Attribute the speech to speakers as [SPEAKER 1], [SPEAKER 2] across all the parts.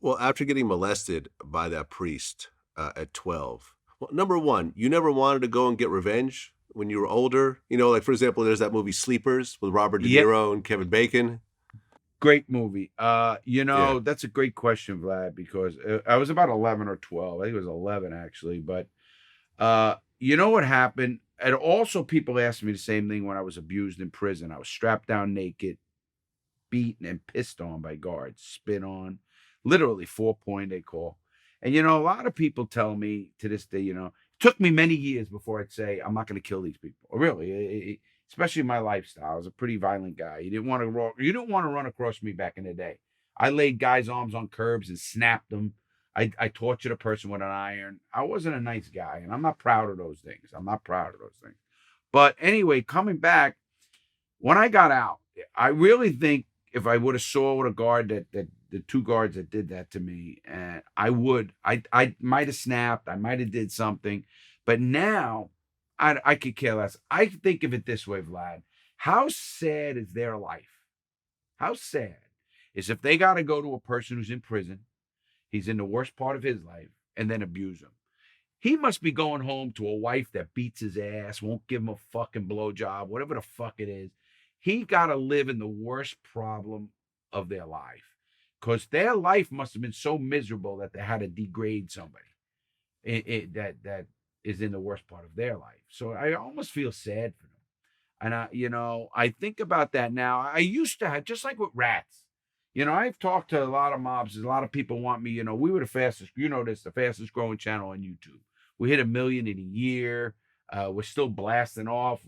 [SPEAKER 1] Well, after getting molested by that priest, at 12, well, number 1, you never wanted to go and get revenge when you were older? You know, like, for example, there's that movie Sleepers with Robert De
[SPEAKER 2] Yeah,
[SPEAKER 1] Niro and Kevin Bacon.
[SPEAKER 2] great movie.
[SPEAKER 1] Yeah.
[SPEAKER 2] That's a great question, Vlad, because I was about 11 or 12. I think it was 11 actually, but you know what happened? And also people asked me the same thing when I was abused in prison. I was strapped down naked, beaten and pissed on by guards, spit on, literally 4 point they call. And a lot of people tell me to this day, it took me many years before I'd say I'm not going to kill these people. Really, especially my lifestyle. I was a pretty violent guy. You didn't want to run across me back in the day. I laid guys' arms on curbs and snapped them. I tortured a person with an iron. I wasn't a nice guy, and I'm not proud of those things. I'm not proud of those things. But anyway, coming back, when I got out, I really think if I would have saw with a guard that the two guards that did that to me, and I might have snapped, I might have did something, but now I could care less. I think of it this way, Vlad. How sad is their life? How sad is if they got to go to a person who's in prison, he's in the worst part of his life, and then abuse him. He must be going home to a wife that beats his ass, won't give him a fucking blowjob, whatever the fuck it is. He got to live in the worst problem of their life because their life must have been so miserable that they had to degrade somebody that is in the worst part of their life. So I almost feel sad for them. And I think about that now. I used to have, just like with rats. I've talked to a lot of mobs. A lot of people want me. We were the fastest. The fastest growing channel on YouTube. We hit 1 million in a year. We're still blasting off.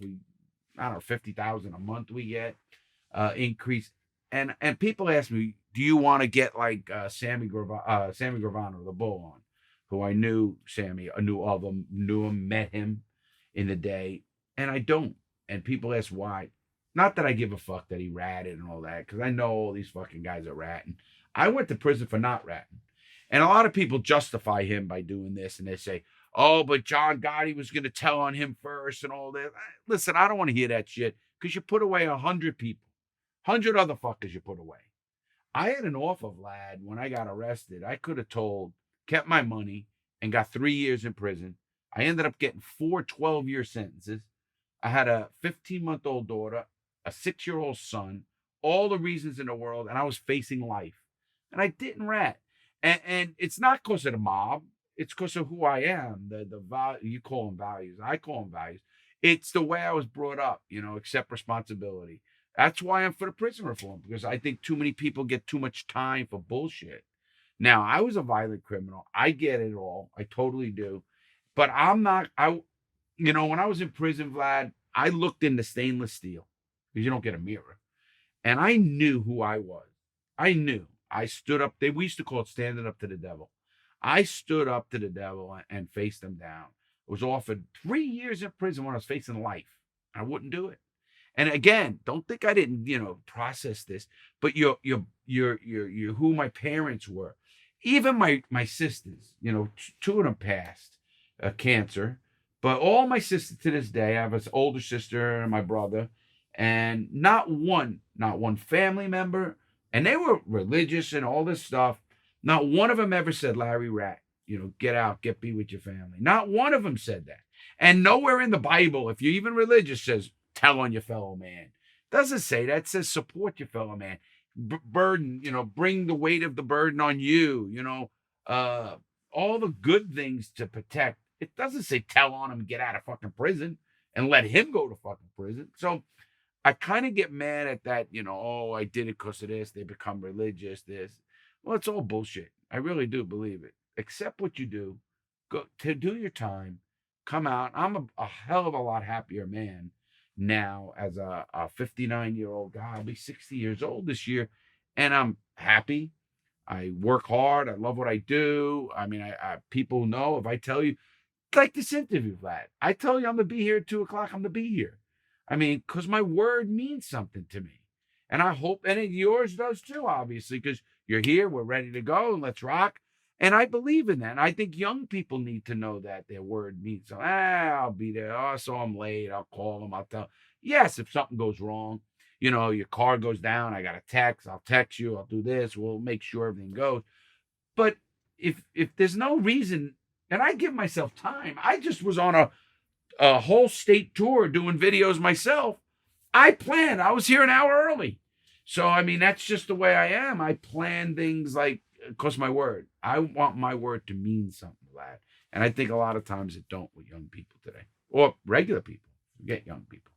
[SPEAKER 2] I don't know, 50,000 a month we get increase. And people ask me, do you want to get like Sammy Gravano, the bull on, who I knew Sammy, I knew of him, met him in the day, and I don't. And people ask why. Not that I give a fuck that he ratted and all that, because I know all these fucking guys are ratting. I went to prison for not ratting. And a lot of people justify him by doing this, and they say, oh, but John Gotti was going to tell on him first and all that. Listen, I don't want to hear that shit because you put away 100 people, 100 other fuckers you put away. I had an offer, Vlad, when I got arrested. I could have kept my money, and got 3 years in prison. I ended up getting 4 12-year sentences. I had a 15-month-old daughter, a 6-year-old son, all the reasons in the world, and I was facing life. And I didn't rat. And it's not because of the mob. It's because of who I am. You call them values. I call them values. It's the way I was brought up, accept responsibility. That's why I'm for the prison reform, because I think too many people get too much time for bullshit. Now, I was a violent criminal. I get it all. I totally do. But I'm not, when I was in prison, Vlad, I looked into stainless steel because you don't get a mirror. And I knew who I was. I knew. I stood up. We used to call it standing up to the devil. I stood up to the devil and faced him down. I was offered 3 years in prison when I was facing life. I wouldn't do it. And again, don't think I didn't, process this. But you're who my parents were. Even my sisters, two of them passed cancer. But all my sisters to this day, I have an older sister and my brother, and not one family member, and they were religious and all this stuff. Not one of them ever said, Larry Rat, get out, be with your family. Not one of them said that. And nowhere in the Bible, if you're even religious, says, tell on your fellow man. It doesn't say that. It says, support your fellow man. Burden, bring the weight of the burden on you, all the good things to protect. It doesn't say tell on him, get out of fucking prison and let him go to fucking prison. So I kind of get mad at that, oh, I did it because of this. They become religious, this. Well, it's all bullshit. I really do believe it. Accept what you do. Go to do your time. Come out. I'm a hell of a lot happier man now as a 59-year-old guy. I'll be 60 years old this year. And I'm happy. I work hard. I love what I do. I mean, people know if I tell you, like this interview, Vlad, I tell you I'm going to be here at 2 o'clock, I'm going to be here. I mean, because my word means something to me. And I hope, and yours does too, obviously, because you're here, we're ready to go, and let's rock. And I believe in that. And I think young people need to know that their word means something. I'll be there. Oh, so I'm late. I'll call them. I'll tell. Yes, if something goes wrong, your car goes down, I got a text. I'll text you. I'll do this. We'll make sure everything goes. But if there's no reason, and I give myself time, I just was on a whole state tour doing videos myself. I planned. I was here an hour early. So, I mean, that's just the way I am. I plan things like, because my word. I want my word to mean something, lad. And I think a lot of times it don't with young people today. Or regular people. Forget young people.